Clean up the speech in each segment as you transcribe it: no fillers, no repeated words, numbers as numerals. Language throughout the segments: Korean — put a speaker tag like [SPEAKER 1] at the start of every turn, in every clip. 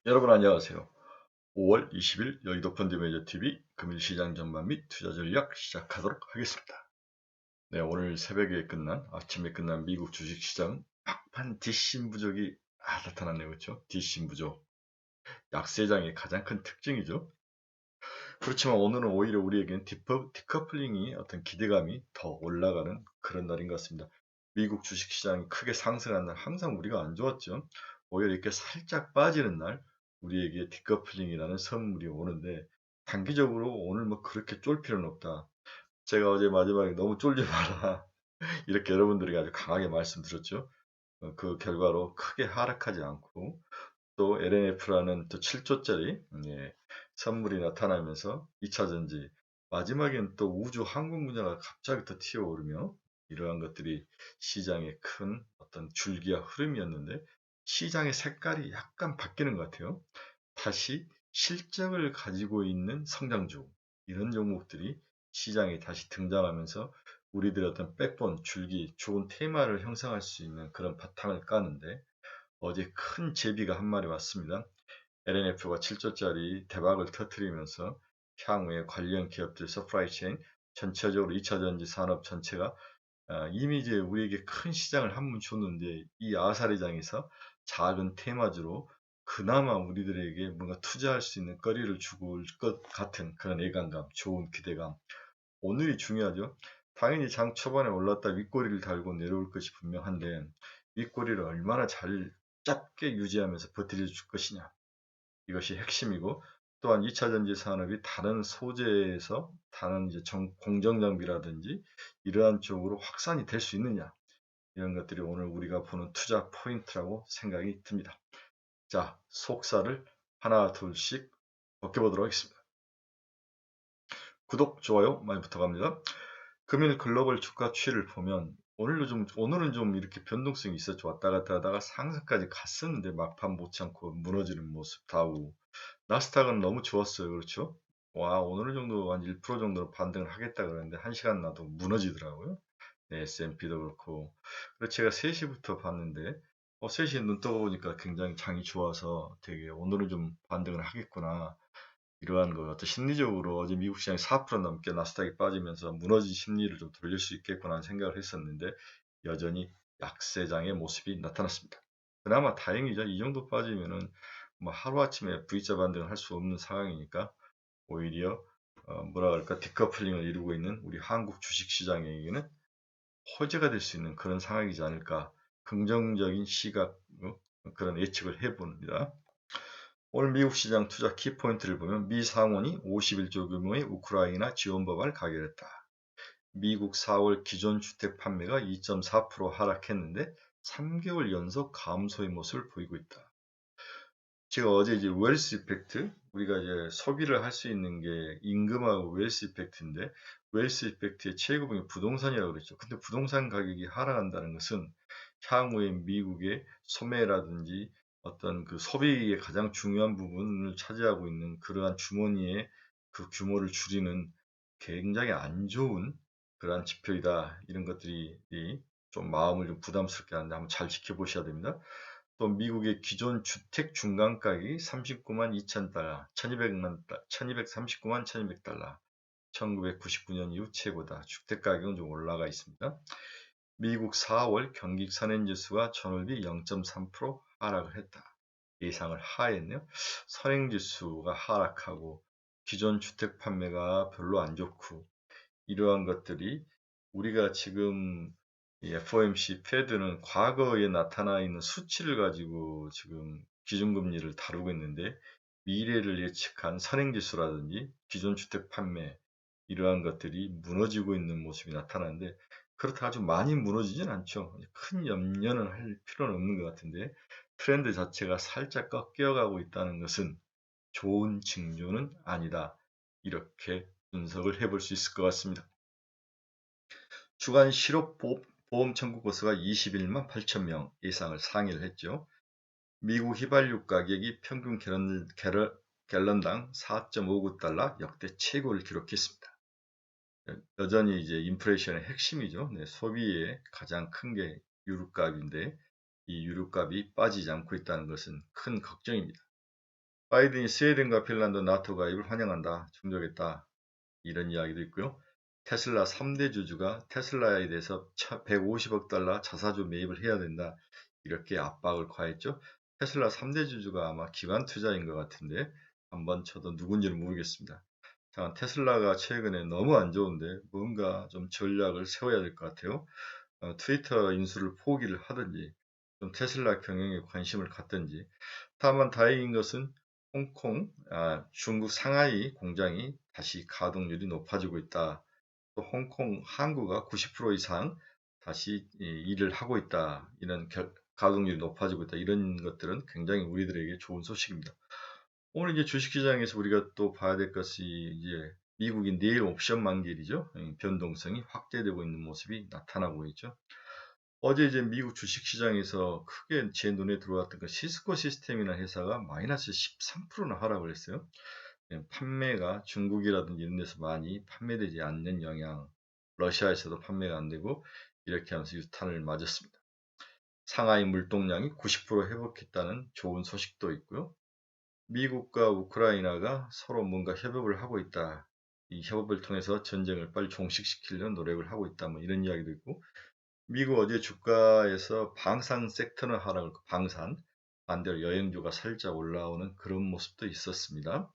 [SPEAKER 1] 여러분 안녕하세요. 5월 20일 여의도 펀드매니저TV 금일시장 전반 및 투자 전략 시작하도록 하겠습니다. 네, 오늘 새벽에 끝난 아침에 끝난 미국 주식시장 막판 뒷심 부족이 나타났네요. 그렇죠? 뒷심 부족. 약세장의 가장 큰 특징이죠. 그렇지만 오늘은 오히려 우리에겐 디커플링이 어떤 기대감이 더 올라가는 그런 날인 것 같습니다. 미국 주식시장이 크게 상승한 날 항상 우리가 안 좋았죠. 오히려 이렇게 살짝 빠지는 날 우리에게 디커플링이라는 선물이 오는데 단기적으로 오늘 뭐 그렇게 쫄 필요는 없다. 제가 어제 마지막에 너무 쫄지 마라. 이렇게 여러분들에게 아주 강하게 말씀드렸죠. 그 결과로 크게 하락하지 않고 또 LNF라는 또 7조짜리 선물이 나타나면서 2차 전지 마지막엔 또 우주 항공 분야가 갑자기 더 튀어오르며 이러한 것들이 시장의 큰 어떤 줄기와 흐름이었는데 시장의 색깔이 약간 바뀌는 것 같아요. 다시 실적을 가지고 있는 성장주 이런 종목들이 시장에 다시 등장하면서 우리들의 어떤 백본 줄기 좋은 테마를 형성할 수 있는 그런 바탕을 까는데 어제 큰 제비가 한 마리 왔습니다. LNF가 7조짜리 대박을 터뜨리면서 향후에 관련 기업들 서프라이체인 전체적으로 2차전지 산업 전체가 이미 이제 우리에게 큰 시장을 한 번 줬는데 이 아사리장에서 작은 테마주로 그나마 우리들에게 뭔가 투자할 수 있는 거리를 주고 올 것 같은 그런 예감감, 좋은 기대감. 오늘이 중요하죠. 당연히 장 초반에 올랐다 윗꼬리를 달고 내려올 것이 분명한데 윗꼬리를 얼마나 잘 짧게 유지하면서 버틸 줄 것이냐. 이것이 핵심이고 또한 2차 전지 산업이 다른 소재에서 다른 이제 공정 장비라든지 이러한 쪽으로 확산이 될 수 있느냐. 이런 것들이 오늘 우리가 보는 투자 포인트라고 생각이 듭니다. 자, 속사를 하나 둘씩 벗겨보도록 하겠습니다. 구독, 좋아요 많이 부탁합니다. 금일 글로벌 주가 추이를 보면 오늘은 좀 이렇게 변동성이 있었죠. 왔다 갔다 하다가 상승까지 갔었는데 막판 못 참고 무너지는 모습 다우. 나스닥은 너무 좋았어요. 그렇죠? 와, 오늘 정도 한 1% 정도로 반등을 하겠다 그랬는데 1시간 나도 무너지더라고요. 네, S&P도 그렇고. 그래서 제가 3시부터 봤는데 3시에 눈 떠보니까 굉장히 장이 좋아서 되게 오늘은 좀 반등을 하겠구나. 이러한 거 어떤 심리적으로 어제 미국 시장이 4% 넘게 나스닥이 빠지면서 무너진 심리를 좀 돌릴 수 있겠구나 하는 생각을 했었는데 여전히 약세장의 모습이 나타났습니다. 그나마 다행이죠. 이 정도 빠지면은 뭐 하루아침에 V자 반등을 할 수 없는 상황이니까 오히려 뭐라 그럴까 디커플링을 이루고 있는 우리 한국 주식시장에게는 호재가 될 수 있는 그런 상황이지 않을까 긍정적인 시각 그런 예측을 해봅니다. 오늘 미국 시장 투자 키포인트를 보면 미 상원이 51조 규모의 우크라이나 지원 법안을 가결했다. 미국 4월 기존 주택 판매가 2.4% 하락했는데 3개월 연속 감소의 모습을 보이고 있다. 제가 어제 이제 웰스 이펙트, 우리가 이제 소비를 할 수 있는 게 임금하고 웰스 이펙트인데, 웰스 이펙트의 최고봉이 부동산이라고 그랬죠. 근데 부동산 가격이 하락한다는 것은 향후에 미국의 소매라든지 어떤 그 소비의 가장 중요한 부분을 차지하고 있는 그러한 주머니의 그 규모를 줄이는 굉장히 안 좋은 그러한 지표이다. 이런 것들이 좀 마음을 좀 부담스럽게 하는데 한번 잘 지켜보셔야 됩니다. 또 미국의 기존 주택 중간 가격이 39만 2천 달러, 1239만 1200달러, 1999년 이후 최고다. 주택 가격은 좀 올라가 있습니다. 미국 4월 경기 선행지수가 전월비 0.3% 하락을 했다. 예상을 하했네요. 선행지수가 하락하고 기존 주택 판매가 별로 안 좋고 이러한 것들이 우리가 지금 이 FOMC 패드는 과거에 나타나 있는 수치를 가지고 지금 기준금리를 다루고 있는데 미래를 예측한 선행지수라든지 기존 주택 판매 이러한 것들이 무너지고 있는 모습이 나타나는데 그렇다 아주 많이 무너지진 않죠. 큰 염려는 할 필요는 없는 것 같은데 트렌드 자체가 살짝 꺾여가고 있다는 것은 좋은 징조는 아니다. 이렇게 분석을 해볼 수 있을 것 같습니다. 주간 실업보험 청구 건수가 21만 8천 명 이상을 상회를 했죠. 미국 휘발유 가격이 평균 갤런당 4.59달러 역대 최고를 기록했습니다. 여전히 이제 인플레이션의 핵심이죠. 네, 소비의 가장 큰 게 유류값인데 이 유류값이 빠지지 않고 있다는 것은 큰 걱정입니다. 바이든이 스웨덴과 핀란드 나토 가입을 환영한다. 충족했다. 이런 이야기도 있고요. 테슬라 3대 주주가 테슬라에 대해서 150억 달러 자사주 매입을 해야 된다. 이렇게 압박을 가했죠. 테슬라 3대 주주가 아마 기관 투자인 것 같은데 한번 저도 누군지는 모르겠습니다. 자, 테슬라가 최근에 너무 안 좋은데 뭔가 좀 전략을 세워야 될 것 같아요. 트위터 인수를 포기를 하든지 좀 테슬라 경영에 관심을 갖든지. 다만 다행인 것은 중국 상하이 공장이 다시 가동률이 높아지고 있다. 또 홍콩 항구가 90% 이상 다시 일을 하고 있다. 이런 가동률이 높아지고 있다. 이런 것들은 굉장히 우리들에게 좋은 소식입니다. 오늘 이제 주식시장에서 우리가 또 봐야 될 것이 이제 미국인 내일 옵션 만기일이죠. 변동성이 확대되고 있는 모습이 나타나고 있죠. 어제 이제 미국 주식시장에서 크게 제 눈에 들어왔던 그 시스코 시스템이라는 회사가 마이너스 13%나 하락을 했어요. 판매가 중국이라든지 이런 데서 많이 판매되지 않는 영향, 러시아에서도 판매가 안 되고 이렇게 하면서 유탄을 맞았습니다. 상하이 물동량이 90% 회복했다는 좋은 소식도 있고요. 미국과 우크라이나가 서로 뭔가 협업을 하고 있다. 이 협업을 통해서 전쟁을 빨리 종식시키려는 노력을 하고 있다. 뭐 이런 이야기도 있고, 미국 어제 주가에서 방산 섹터는 하락을, 방산, 반대로 여행주가 살짝 올라오는 그런 모습도 있었습니다.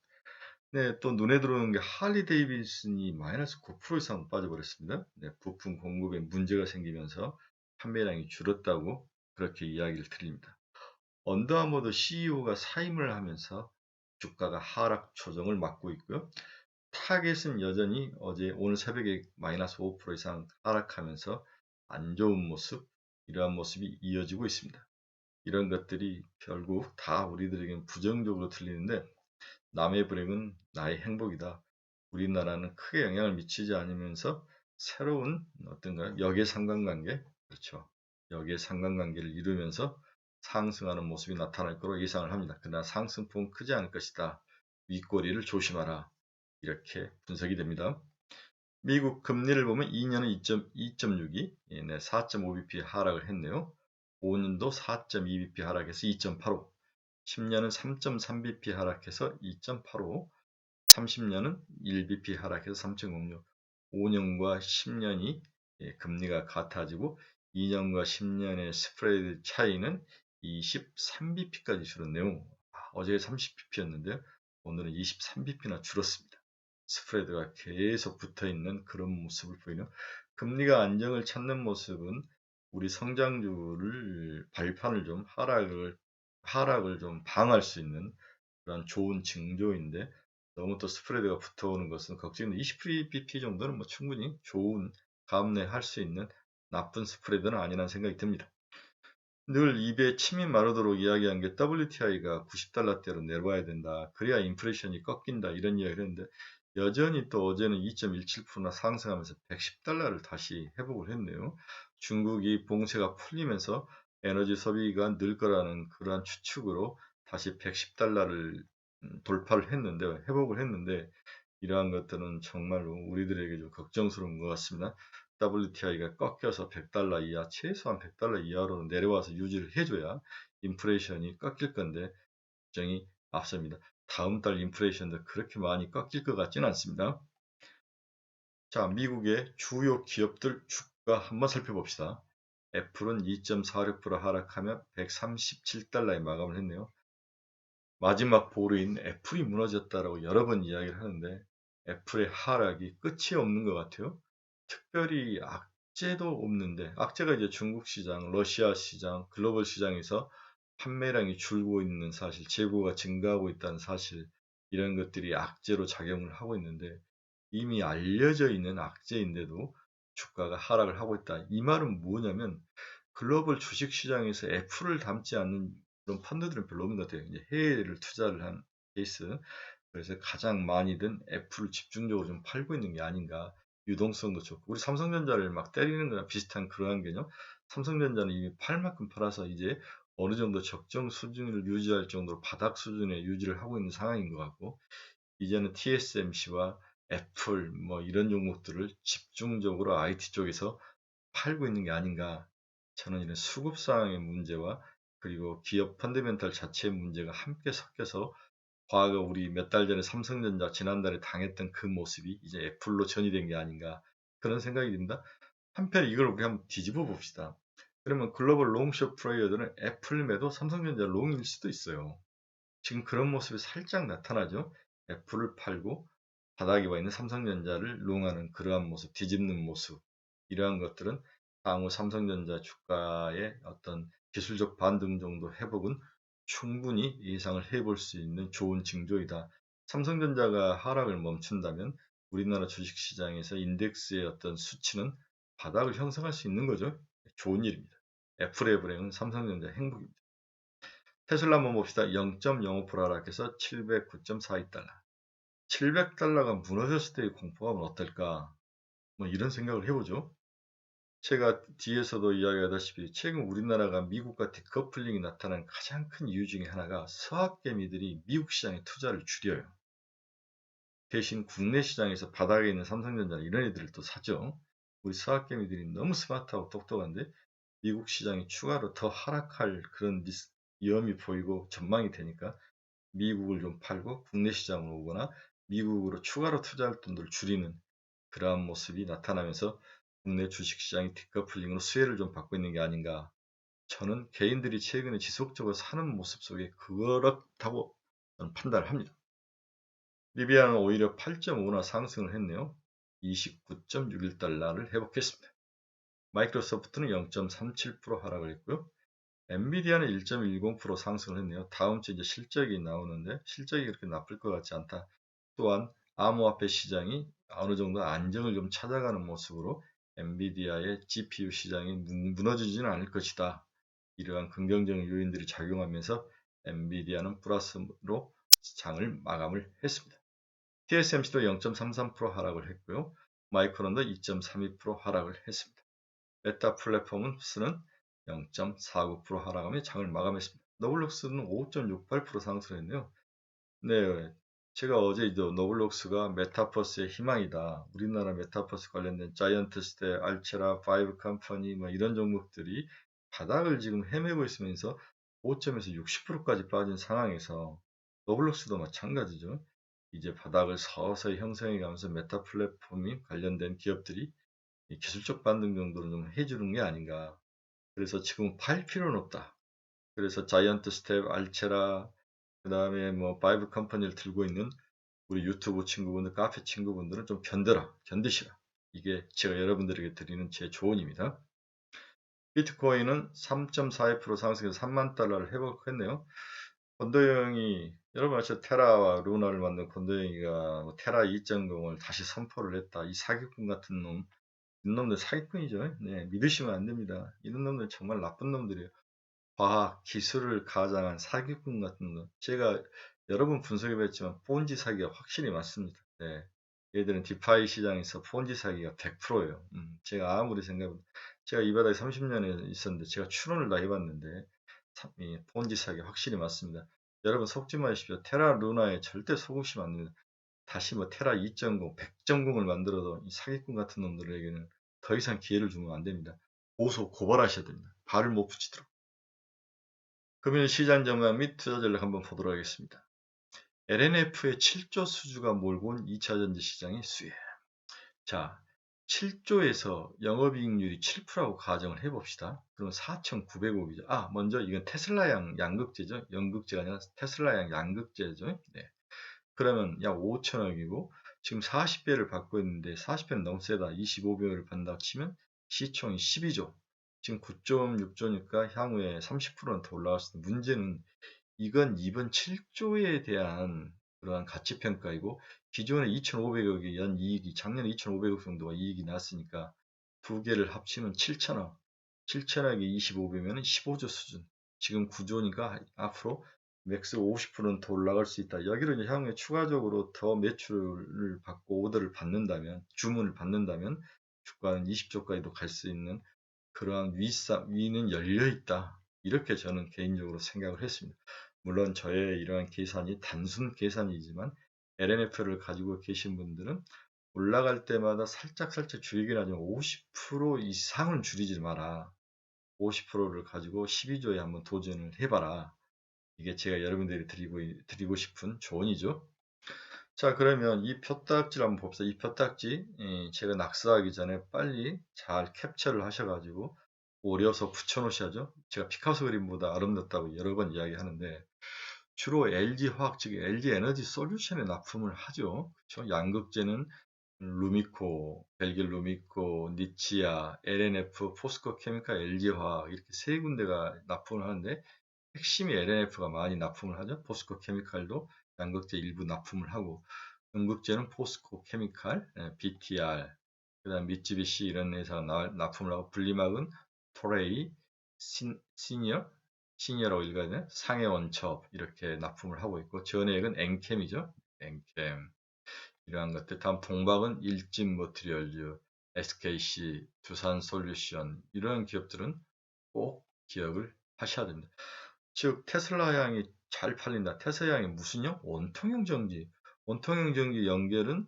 [SPEAKER 1] 네, 또 눈에 들어오는 게 할리 데이비슨이 마이너스 9% 이상 빠져버렸습니다. 네, 부품 공급에 문제가 생기면서 판매량이 줄었다고 그렇게 이야기를 드립니다. 언더아머도 CEO가 사임을 하면서 주가가 하락 조정을 맞고 있고요. 타겟은 여전히 오늘 새벽에 마이너스 5% 이상 하락하면서 안 좋은 모습, 이러한 모습이 이어지고 있습니다. 이런 것들이 결국 다 우리들에게는 부정적으로 들리는데 남의 불행은 나의 행복이다. 우리나라는 크게 영향을 미치지 않으면서 새로운 어떤가 역의 상관관계, 그렇죠. 역의 상관관계를 이루면서 상승하는 모습이 나타날 거로 예상을 합니다. 그러나 상승폭은 크지 않을 것이다. 윗꼬리를 조심하라. 이렇게 분석이 됩니다. 미국 금리를 보면 2년은 2.62, 4.5bp 하락을 했네요. 5년도 4.2bp 하락해서 2.85, 10년은 3.3bp 하락해서 2.85, 30년은 1bp 하락해서 3.06, 5년과 10년이 금리가 같아지고 2년과 10년의 스프레드 차이는 23bp까지 줄었네요. 어제 30bp였는데요. 오늘은 23bp나 줄었습니다. 스프레드가 계속 붙어있는 그런 모습을 보이는, 금리가 안정을 찾는 모습은 우리 성장주를 발판을 좀 하락을 좀 방어할 수 있는 그런 좋은 징조인데, 너무 또 스프레드가 붙어오는 것은 걱정인데 20bp 정도는 뭐 충분히 좋은 감내할 수 있는 나쁜 스프레드는 아니라는 생각이 듭니다. 늘 입에 침이 마르도록 이야기한 게 WTI가 90달러대로 내려와야 된다. 그래야 인플레이션이 꺾인다. 이런 이야기를 했는데 여전히 또 어제는 2.17%나 상승하면서 110달러를 다시 회복을 했네요. 중국이 봉쇄가 풀리면서 에너지 소비가 늘 거라는 그러한 추측으로 다시 110달러를 돌파를 했는데, 회복을 했는데, 이러한 것들은 정말로 우리들에게 좀 걱정스러운 것 같습니다. WTI가 꺾여서 100달러 이하, 최소한 100달러 이하로 내려와서 유지를 해줘야 인플레이션이 꺾일 건데, 걱정이 앞섭니다. 다음 달 인플레이션도 그렇게 많이 꺾일 것 같지는 않습니다. 자, 미국의 주요 기업들 주가 한번 살펴봅시다. 애플은 2.46% 하락하며 137달러에 마감을 했네요. 마지막 보루인 애플이 무너졌다라고 여러 번 이야기를 하는데 애플의 하락이 끝이 없는 것 같아요. 특별히 악재도 없는데, 악재가 이제 중국 시장, 러시아 시장, 글로벌 시장에서 판매량이 줄고 있는 사실, 재고가 증가하고 있다는 사실, 이런 것들이 악재로 작용을 하고 있는데, 이미 알려져 있는 악재인데도 주가가 하락을 하고 있다. 이 말은 뭐냐면 글로벌 주식 시장에서 애플을 담지 않는 그런 펀드들은 별로 없는 것 같아요. 이제 해외를 투자를 한 케이스. 그래서 가장 많이든 애플을 집중적으로 좀 팔고 있는 게 아닌가. 유동성도 좋고. 우리 삼성전자를 막 때리는 거랑 비슷한 그러한 개념. 삼성전자는 이미 팔 만큼 팔아서 이제 어느 정도 적정 수준을 유지할 정도로 바닥 수준에 유지를 하고 있는 상황인 것 같고, 이제는 TSMC와 애플 뭐 이런 종목들을 집중적으로 IT 쪽에서 팔고 있는 게 아닌가. 저는 이런 수급 상황의 문제와 그리고 기업 펀더멘탈 자체의 문제가 함께 섞여서 과거 우리 몇 달 전에 삼성전자 지난달에 당했던 그 모습이 이제 애플로 전이된 게 아닌가 그런 생각이 듭니다. 한편 이걸 우리 한번 뒤집어 봅시다. 그러면 글로벌 롱숏 플레이어들은 애플 매도 삼성전자 롱일 수도 있어요. 지금 그런 모습이 살짝 나타나죠. 애플을 팔고 바닥에 와 있는 삼성전자를 롱하는 그러한 모습, 뒤집는 모습. 이러한 것들은 향후 삼성전자 주가의 어떤 기술적 반등 정도 회복은 충분히 예상을 해볼 수 있는 좋은 징조이다. 삼성전자가 하락을 멈춘다면 우리나라 주식시장에서 인덱스의 어떤 수치는 바닥을 형성할 수 있는 거죠. 좋은 일입니다. 애플의 불행은 삼성전자 행복입니다. 테슬라 한번 봅시다. 0.05% 하락해서 709.42달러. 700달러가 무너졌을 때의 공포감은 어떨까? 뭐 이런 생각을 해보죠. 제가 뒤에서도 이야기하다시피 최근 우리나라가 미국과 디커플링이 나타난 가장 큰 이유 중에 하나가 서학개미들이 미국 시장에 투자를 줄여요. 대신 국내 시장에서 바닥에 있는 삼성전자 이런 애들을 또 사죠. 우리 서학개미들이 너무 스마트하고 똑똑한데 미국 시장이 추가로 더 하락할 그런 위험이 보이고 전망이 되니까 미국을 좀 팔고 국내 시장으로 오거나 미국으로 추가로 투자할 돈들을 줄이는 그러한 모습이 나타나면서 국내 주식시장이 디커플링으로 수혜를 좀 받고 있는 게 아닌가. 저는 개인들이 최근에 지속적으로 사는 모습 속에 그렇다고 저는 판단을 합니다. 리비아는 오히려 8.5나 상승을 했네요. 29.61달러를 회복했습니다. 마이크로소프트는 0.37% 하락을 했고요. 엔비디아는 1.10% 상승을 했네요. 다음 주 이제 실적이 나오는데 실적이 그렇게 나쁠 것 같지 않다. 또한 암호화폐 시장이 어느 정도 안정을 좀 찾아가는 모습으로 엔비디아의 GPU 시장이 무너지지는 않을 것이다. 이러한 긍정적인 요인들이 작용하면서 엔비디아는 플러스로 장을 마감을 했습니다. TSMC도 0.33% 하락을 했고요. 마이크론도 2.32% 하락을 했습니다. 메타 플랫폼은 0.49% 하락하며 장을 마감했습니다. 노블록스는 5.68% 상승했네요. 네, 제가 어제 노블록스가 메타버스의 희망이다. 우리나라 메타버스 관련된 자이언트 스텝, 알체라, 파이브 컴퍼니 뭐 이런 종목들이 바닥을 지금 헤매고 있으면서 5점에서 60%까지 빠진 상황에서 노블록스도 마찬가지죠. 이제 바닥을 서서히 형성해 가면서 메타 플랫폼이 관련된 기업들이 기술적 반등 정도는 좀 해주는 게 아닌가. 그래서 지금 팔 필요는 없다. 그래서 자이언트 스텝, 알체라, 그 다음에 뭐 바이브 컴퍼니를 들고 있는 우리 유튜브 친구분들, 카페 친구분들은 좀 견디시라. 이게 제가 여러분들에게 드리는 제 조언입니다. 비트코인은 3.42% 상승해서 3만 달러를 회복했네요. 권도영이 여러분 아시죠? 테라와 루나를 만든 권도영이가 테라 2.0을 다시 선포를 했다. 이 사기꾼 같은 놈, 이런 놈들 사기꾼이죠. 네, 믿으시면 안 됩니다. 이런 놈들 정말 나쁜 놈들이에요. 과학, 기술을 가장한 사기꾼 같은 놈. 제가 여러 번 분석해봤지만 폰지 사기가 확실히 많습니다. 네, 얘들은 디파이 시장에서 폰지 사기가 100%예요. 제가 아무리 제가 이 바닥에 30년에 있었는데 제가 추론을 다 해봤는데 이 폰지 사기 확실히 맞습니다. 여러분 속지 마십시오. 테라 루나에 절대 속으시면 안 됩니다. 다시 뭐 테라 2.0, 100.0을 만들어도 이 사기꾼 같은 놈들에게는 더 이상 기회를 주면 안 됩니다. 고발하셔야 됩니다. 발을 못 붙이도록. 금일 시장 전망 및 투자 전략 한번 보도록 하겠습니다. LNF의 7조 수주가 몰고 온 2차전지 시장의 수혜. 자, 7조에서 영업이익률이 7%라고 가정을 해봅시다. 그럼 4,900억이죠. 먼저 이건 테슬라양 양극재죠. 연극재가 아니라 테슬라양 양극재죠. 네. 그러면 약 5천억이고 지금 40배를 받고 있는데 40배는 너무 세다. 25배를 받는다고 치면 시총이 12조. 지금 9.6조니까 향후에 30%는 더 올라갈 수 있는 문제는 이건 이번 7조에 대한 그러한 가치평가이고 기존에 2,500억의 연 이익이 작년에 2,500억 정도가 이익이 났으니까 두 개를 합치면 7천억. 7천억에 25배면 15조 수준. 지금 9조니까 앞으로 맥스 50%는 더 올라갈 수 있다. 여기로 이제 향후에 추가적으로 더 매출을 받고 오더를 받는다면, 주문을 받는다면 주가는 20조까지도 갈 수 있는 그러한 위는 열려 있다. 이렇게 저는 개인적으로 생각을 했습니다. 물론 저의 이러한 계산이 단순 계산이지만 LNF를 가지고 계신 분들은 올라갈 때마다 살짝 줄이긴 하지만 50% 이상은 줄이지 마라. 50%를 가지고 12조에 한번 도전을 해봐라. 이게 제가 여러분들이 드리고 싶은 조언이죠. 자, 그러면 이 표딱지를 한번 봅시다. 이 표딱지, 제가 낙서하기 전에 빨리 잘 캡처를 하셔가지고 오려서 붙여놓으셔야죠. 제가 피카소 그림보다 아름답다고 여러 번 이야기하는데 주로 LG 화학 측 LG 에너지 솔루션에 납품을 하죠. 그렇죠? 양극재는 루미코, 벨길 루미코, 니치아, LNF, 포스코 케미칼, LG 화학 이렇게 세 군데가 납품을 하는데 핵심이 LNF가 많이 납품을 하죠. 포스코 케미칼도 양극재 일부 납품을 하고 음극재는 포스코 케미칼, BTR, 그다음 미쯔비시 이런 회사가 납품을 하고 분리막은 토레이, 시니어라고 읽어야 되나? 상해원첩 이렇게 납품을 하고 있고 전해액은 엔캠이죠. 엔캠 이러한 것들. 다음 동박은 일진 머티리얼즈, SKC, 두산솔루션 이런 기업들은 꼭 기억을 하셔야 됩니다. 즉 테슬라 향이 잘 팔린다. 테슬라 향이 무슨요? 원통형 전기. 원통형 전기 연결은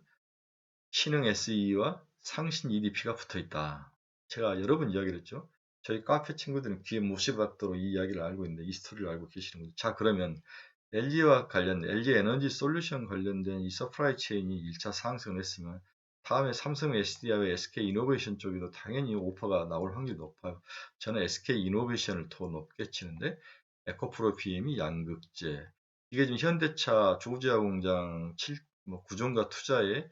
[SPEAKER 1] 신흥 SE와 상신 EDP가 붙어 있다. 제가 여러 번 이야기를 했죠. 저희 카페 친구들은 귀에 못이 박도록 이 이야기를 알고 있는데 이 스토리를 알고 계시는 거죠. 자, 그러면 LG와 관련된 LG 에너지 솔루션 관련된 이 서프라이 체인이 1차 상승을 했으면 다음에 삼성 SDI와 SK 이노베이션 쪽에도 당연히 오퍼가 나올 확률이 높아요. 저는 SK 이노베이션을 더 높게 치는데 에코프로 BM이 양극재 이게 지금 현대차 조지아 공장 구종가 투자에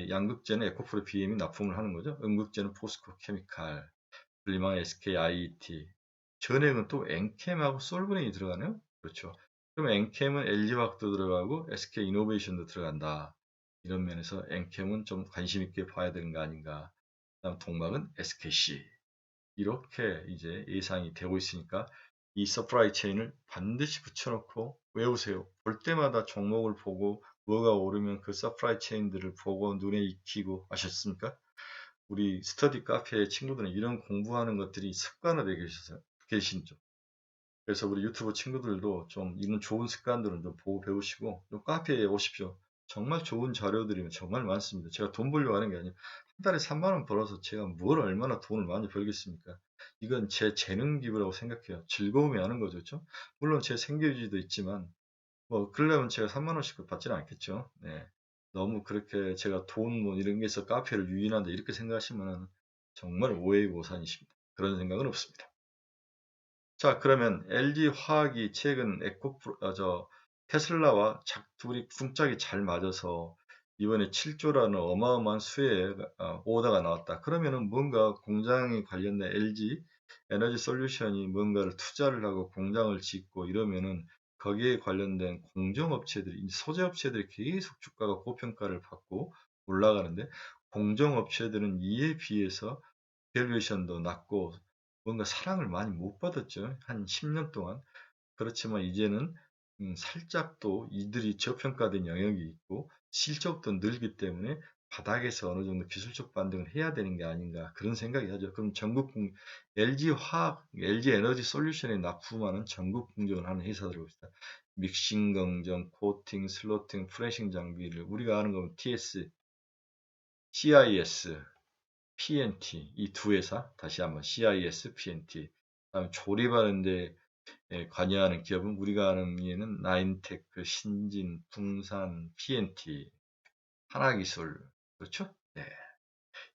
[SPEAKER 1] 양극재는 에코프로 BM이 납품을 하는 거죠. 음극재는 포스코 케미칼, 분리망 SK IET, 전액은 또 엔캠하고 솔브레인이 들어가네요. 그렇죠. 그럼 엔캠은 LG화학도 들어가고 SK 이노베이션도 들어간다. 이런 면에서 엔캠은 좀 관심 있게 봐야 되는 거 아닌가. 그다음 동막은 SKC. 이렇게 이제 예상이 되고 있으니까 이 서프라이 체인을 반드시 붙여놓고 외우세요. 볼 때마다 종목을 보고 뭐가 오르면 그 서프라이 체인들을 보고 눈에 익히고 하셨습니까? 우리 스터디 카페 친구들은 이런 공부하는 것들이 습관화되어 계시죠. 그래서 우리 유튜브 친구들도 좀 이런 좋은 습관들은 좀 보고 배우시고 좀 카페에 오십시오. 정말 좋은 자료들이 정말 많습니다. 제가 돈 벌려고 하는 게 아니에요. 한 달에 3만 원 벌어서 제가 뭘 얼마나 돈을 많이 벌겠습니까? 이건 제 재능 기부라고 생각해요. 즐거움이 하는 거죠. 그렇죠? 물론 제 생계유지도 있지만 뭐 그러려면 제가 3만 원씩 받지는 않겠죠. 네. 너무 그렇게 제가 돈 뭐 이런 게 있어 카페를 유인한다 이렇게 생각하시면 정말 오해의 오산이십니다. 그런 생각은 없습니다. 자, 그러면 LG화학이 최근 테슬라와 둘이 쿵짝이 잘 맞아서 이번에 7조라는 어마어마한 수의 오더가 나왔다. 그러면은 뭔가 공장에 관련된 LG 에너지 솔루션이 뭔가를 투자를 하고 공장을 짓고 이러면은 거기에 관련된 공정업체들이, 소재업체들이 계속 주가가 고평가를 받고 올라가는데 공정업체들은 이에 비해서 밸류에이션도 낮고 뭔가 사랑을 많이 못 받았죠. 한 10년 동안. 그렇지만 이제는 살짝 또 이들이 저평가된 영역이 있고 실적도 늘기 때문에 바닥에서 어느 정도 기술적 반등을 해야 되는 게 아닌가 그런 생각이 하죠. 그럼 LG화학, LG에너지 솔루션에 납품하는 전국 공정을 하는 회사들을 봅시다. 믹싱 공정, 코팅, 슬로팅, 프레싱 장비를 우리가 아는 거면 TS, CIS, PNT 이 두 회사 다시 한번 CIS, PNT 다음 조립하는데 관여하는 기업은 우리가 아는 예는 나인테크, 신진, 풍산, PNT, 하나기술 그렇죠? 네,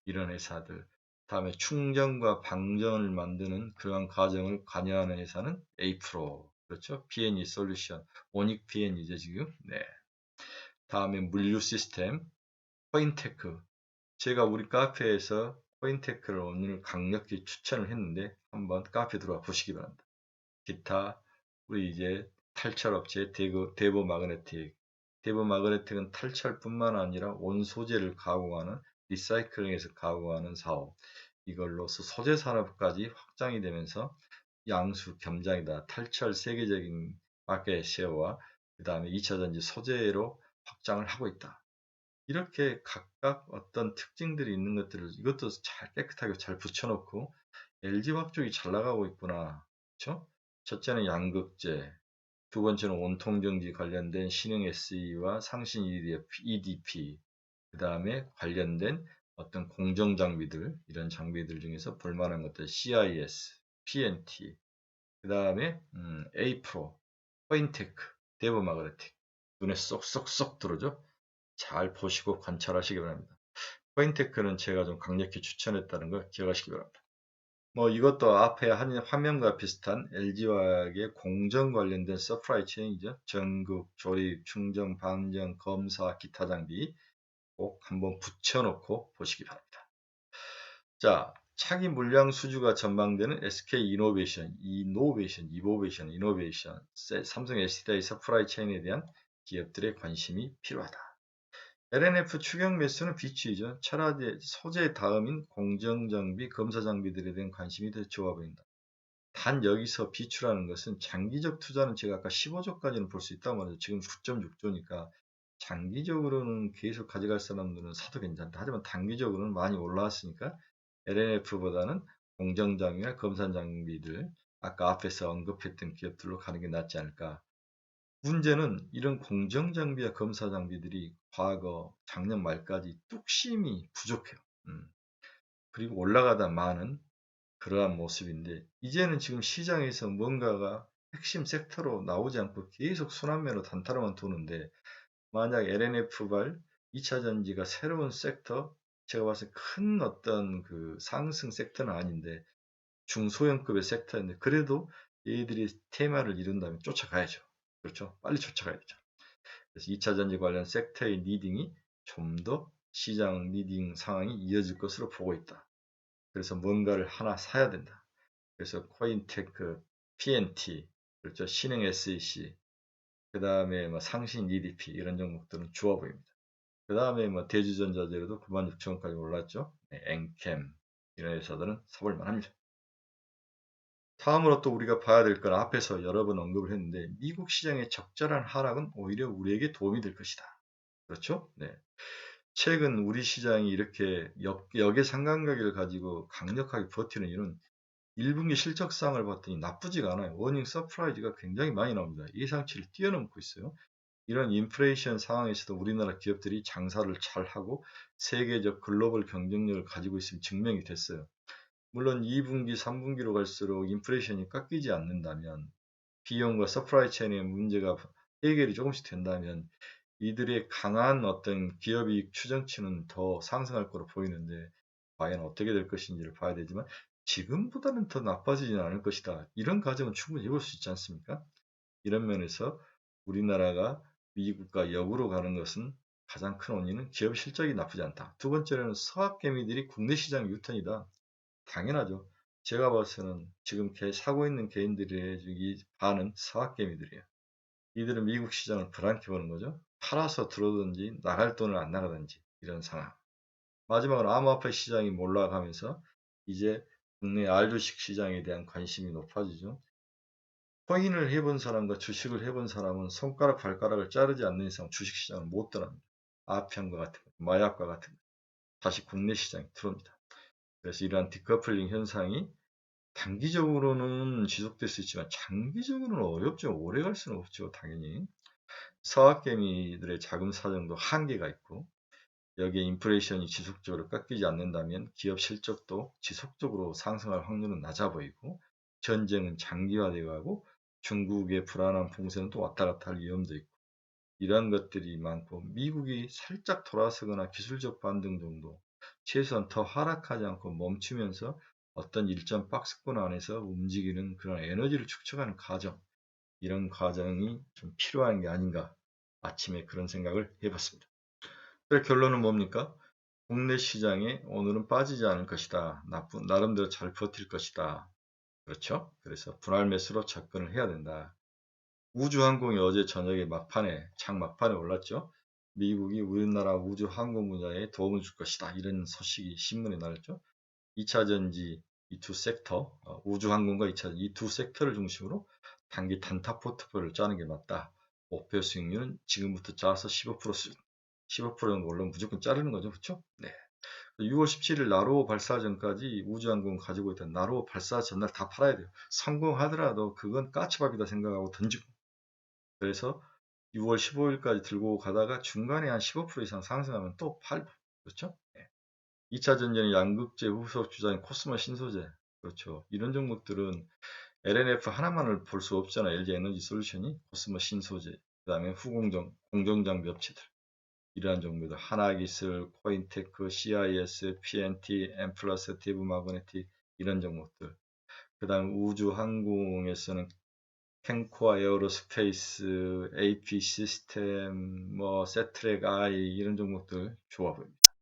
[SPEAKER 1] 이런 회사들 다음에 충전과 방전을 만드는 그러한 과정을 관여하는 회사는 에이프로 그렇죠? PNE 솔루션, 오닉 PN이죠 지금. 네. 다음에 물류 시스템, 코인테크 제가 우리 카페에서 코인테크를 오늘 강력히 추천을 했는데 한번 카페 들어와 보시기 바랍니다. 기타 우리 이제 탈철업체 대보 마그네틱 대보 마그네틱은 탈철뿐만 아니라 온 소재를 가공하는 리사이클링에서 가공하는 사업 이걸로서 소재 산업까지 확장이 되면서 양수 겸장이다. 탈철 세계적인 마켓 쉐어와 그 다음에 2차전지 소재로 확장을 하고 있다. 이렇게 각각 어떤 특징들이 있는 것들을 이것도 잘 깨끗하게 잘 붙여놓고 LG화학 쪽이 잘 나가고 있구나. 그렇죠? 첫째는 양극재, 두 번째는 온통전기 관련된 신흥 SE와 상신 EDP, 그 다음에 관련된 어떤 공정 장비들, 이런 장비들 중에서 볼만한 것들 CIS, PNT, 그 다음에 A프로, 코인테크, 데브마그네틱. 눈에 쏙쏙쏙 들어오죠? 잘 보시고 관찰하시기 바랍니다. 코인테크는 제가 좀 강력히 추천했다는 걸 기억하시기 바랍니다. 뭐 이것도 앞에 한 화면과 비슷한 LG화학의 공정 관련된 서프라이 체인이죠. 전극, 조립, 충전, 방전, 검사, 기타 장비 꼭 한번 붙여놓고 보시기 바랍니다. 자, 차기 물량 수주가 전망되는 SK 이노베이션, 삼성 SDI 서프라이 체인에 대한 기업들의 관심이 필요하다. LNF 추경 매수는 비추이죠. 차라리 소재 다음인 공정장비, 검사장비들에 대한 관심이 더 좋아 보인다. 단 여기서 비추라는 것은 장기적 투자는 제가 아까 15조까지는 볼 수 있다고 말했죠. 지금 9.6조니까 장기적으로는 계속 가져갈 사람들은 사도 괜찮다. 하지만 단기적으로는 많이 올라왔으니까 LNF보다는 공정장비나 검사장비들, 아까 앞에서 언급했던 기업들로 가는 게 낫지 않을까. 문제는 이런 공정장비와 검사장비들이 과거 작년 말까지 뚝심이 부족해요. 그리고 올라가다 많은 그러한 모습인데 이제는 지금 시장에서 뭔가가 핵심 섹터로 나오지 않고 계속 순환매로 단타로만 도는데 만약 LNF발 2차전지가 새로운 섹터 제가 봤을 때 큰 어떤 그 상승 섹터는 아닌데 중소형급의 섹터인데 그래도 얘들이 테마를 이룬다면 쫓아가야죠. 그렇죠? 빨리 쫓아가야 되죠. 그래서 2차전지 관련 섹터의 리딩이 좀 더 시장 리딩 상황이 이어질 것으로 보고 있다. 그래서 뭔가를 하나 사야 된다. 그래서 코인테크, PNT, 그렇죠. 신흥 SEC, 그 다음에 뭐 상신 EDP 이런 종목들은 좋아 보입니다. 그 다음에 뭐 대주전자재로도 96,000원까지 올랐죠. 네, 엔캠 이런 회사들은 사볼 만합니다. 다음으로 또 우리가 봐야 될 건 앞에서 여러 번 언급을 했는데 미국 시장의 적절한 하락은 오히려 우리에게 도움이 될 것이다. 그렇죠? 네. 최근 우리 시장이 이렇게 역의 상관관계를 가지고 강력하게 버티는 이유는 1분기 실적상을 봤더니 나쁘지가 않아요. 워닝 서프라이즈가 굉장히 많이 나옵니다. 예상치를 뛰어넘고 있어요. 이런 인플레이션 상황에서도 우리나라 기업들이 장사를 잘하고 세계적 글로벌 경쟁력을 가지고 있음이 증명이 됐어요. 물론 2분기, 3분기로 갈수록 인플레이션이 깎이지 않는다면 비용과 서프라이 체인의 문제가 해결이 조금씩 된다면 이들의 강한 어떤 기업이익 추정치는 더 상승할 거로 보이는데 과연 어떻게 될 것인지를 봐야 되지만 지금보다는 더 나빠지지는 않을 것이다. 이런 가정은 충분히 해볼 수 있지 않습니까? 이런 면에서 우리나라가 미국과 역으로 가는 것은 가장 큰 원인은 기업 실적이 나쁘지 않다. 두 번째로는 서학개미들이 국내 시장 유턴이다. 당연하죠. 제가 봐서는 지금 사고 있는 개인들의 이 반은 서학개미들이에요. 이들은 미국 시장을 불안케 보는 거죠. 팔아서 들어오든지 나갈 돈을 안 나가든지 이런 상황. 마지막으로 암호화폐 시장이 올라가면서 이제 국내 알주식 시장에 대한 관심이 높아지죠. 코인을 해본 사람과 주식을 해본 사람은 손가락 발가락을 자르지 않는 이상 주식시장을 못 떠납니다. 아편과 같은 것, 마약과 같은 것, 다시 국내 시장에 들어옵니다. 그래서 이러한 디커플링 현상이 단기적으로는 지속될 수 있지만 장기적으로는 어렵죠. 오래 갈 수는 없죠. 당연히. 서학개미들의 자금 사정도 한계가 있고 여기에 인플레이션이 지속적으로 깎이지 않는다면 기업 실적도 지속적으로 상승할 확률은 낮아 보이고 전쟁은 장기화되어 가고 중국의 불안한 봉쇄는 또 왔다 갔다 할 위험도 있고 이러한 것들이 많고 미국이 살짝 돌아서거나 기술적 반등 정도 최소한 더 하락하지 않고 멈추면서 어떤 일정 박스권 안에서 움직이는 그런 에너지를 축적하는 과정 이런 과정이 좀 필요한 게 아닌가 아침에 그런 생각을 해봤습니다. 그래서 결론은 뭡니까? 국내 시장에 오늘은 빠지지 않을 것이다. 나름대로 잘 버틸 것이다. 그렇죠? 그래서 분할 매수로 접근을 해야 된다. 우주항공이 어제 저녁에 막판에 올랐죠. 미국이 우리나라 우주항공 분야에 도움을 줄 것이다. 이런 소식이 신문에 나왔죠. 2차전지 이 두 섹터, 우주항공과 2차전지 이 두 섹터를 중심으로 단기 단타 포트폴리오를 짜는 게 맞다. 목표 수익률은 지금부터 짜서 15% 정도 올라면 무조건 자르는 거죠. 그렇죠? 네. 6월 17일 나로호 발사 전까지 우주항공 가지고 있던 나로호 발사 전날 다 팔아야 돼요. 성공하더라도 그건 까치밥이다 생각하고 던지고. 그래서 6월 15일까지 들고 가다가 중간에 한 15% 이상 상승하면 또 팔고. 그렇죠? 네. 2차 전지는 양극재 후속 주자인 코스모 신소재. 그렇죠. 이런 종목들은 LNF 하나만을 볼 수 없잖아. LG 에너지 솔루션이, 코스모 신소재, 그 다음에 후공정, 공정장비 업체들. 이러한 종목들, 하나기술, 코인테크, CIS, PNT, 엠플러스, 디브마그네틱, 이런 종목들. 그 다음 우주항공에서는 캔코아 에어로스페이스, AP 시스템, 뭐 세트렉 아이, 이런 종목들 좋아 보입니다.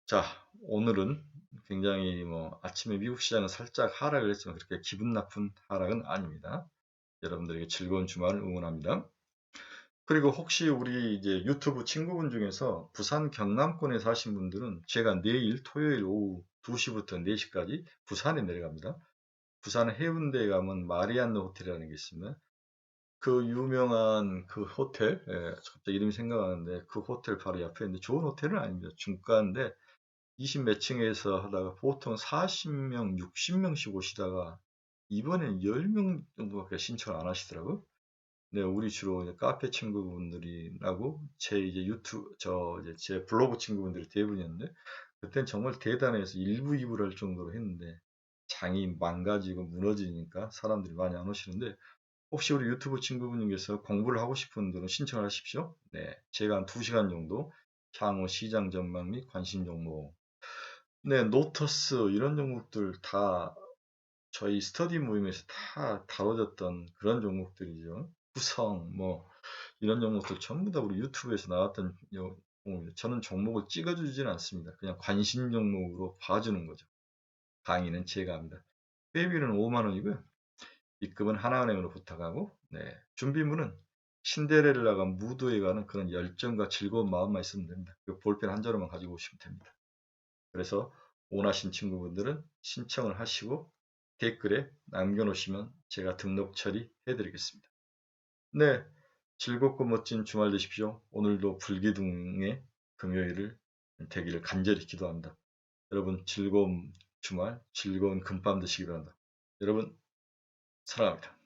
[SPEAKER 1] 자, 오늘은 굉장히 아침에 미국 시장은 살짝 하락을 했지만 그렇게 기분 나쁜 하락은 아닙니다. 여러분들에게 즐거운 주말을 응원합니다. 그리고 혹시 우리 이제 유튜브 친구분 중에서 부산 경남권에 사신 분들은 제가 내일 토요일 오후 2시부터 4시까지 부산에 내려갑니다. 부산 해운대에 가면 마리안느 호텔이라는 게 있습니다. 그 유명한 그 호텔, 갑자기 이름이 생각나는데 그 호텔 바로 옆에 있는데 좋은 호텔은 아닙니다. 중가인데 20 몇 층에서 하다가 보통 40명, 60명씩 오시다가 이번엔 10명 정도밖에 신청을 안 하시더라고요. 네, 우리 주로 이제 카페 친구분들이라고 제 이제 유튜브, 이제 제 블로그 친구분들이 대부분이었는데, 그땐 정말 대단해서 1부, 2부를 할 정도로 했는데, 장이 망가지고 무너지니까 사람들이 많이 안 오시는데, 혹시 우리 유튜브 친구분 중에서 공부를 하고 싶은 분들은 신청을 하십시오. 네, 제가 한 2시간 정도 향후 시장 전망 및 관심 종목, 네, 노터스 이런 종목들 다 저희 스터디 모임에서 다 다뤄졌던 그런 종목들이죠. 구성, 이런 종목들 전부 다 우리 유튜브에서 나왔던 종목입니다. 저는 종목을 찍어주진 않습니다. 그냥 관심 종목으로 봐주는 거죠. 강의는 제가 합니다. 회비는 5만 원이고요. 입금은 하나은행으로 부탁하고, 네, 준비물은 신데렐라가 무도에 가는 그런 열정과 즐거운 마음만 있으면 됩니다. 그 볼펜 한 자루만 가지고 오시면 됩니다. 그래서 원하신 친구분들은 신청을 하시고 댓글에 남겨놓으시면 제가 등록 처리해 드리겠습니다. 네, 즐겁고 멋진 주말 되십시오. 오늘도 불기둥의 금요일을 되기를 간절히 기도합니다. 여러분 즐거운 주말, 즐거운 금밤 되시기 바랍니다. 여러분 사랑합니다.